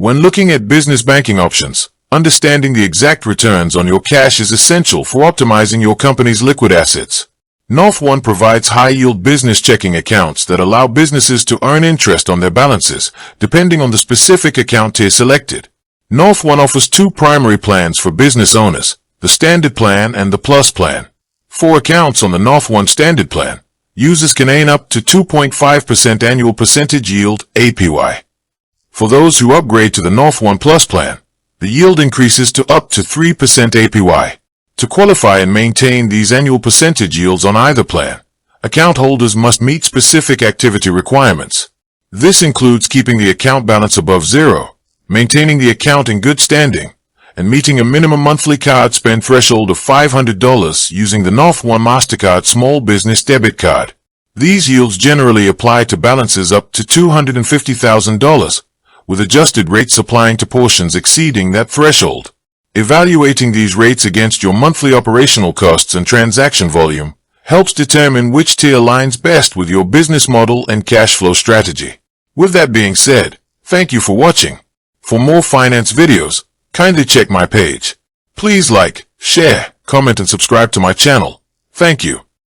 When looking at business banking options, understanding the exact returns on your cash is essential for optimizing your company's liquid assets. NorthOne provides high-yield business checking accounts that allow businesses to earn interest on their balances, depending on the specific account tier selected. NorthOne offers two primary plans for business owners, the Standard Plan and the Plus Plan. For accounts on the NorthOne Standard Plan, users can earn up to 2.5% annual percentage yield APY. For those who upgrade to the NorthOne Plus Plan, the yield increases to up to 3% APY. To qualify and maintain these annual percentage yields on either plan, account holders must meet specific activity requirements. This includes keeping the account balance above zero, maintaining the account in good standing, and meeting a minimum monthly card spend threshold of $500 using the NorthOne MasterCard Small Business Debit Card. These yields generally apply to balances up to $250,000, with adjusted rates applying to portions exceeding that threshold. Evaluating these rates against your monthly operational costs and transaction volume helps determine which tier aligns best with your business model and cash flow strategy. With that being said, thank you for watching. For more finance videos, kindly check my page. Please like, share, comment and subscribe to my channel. Thank you.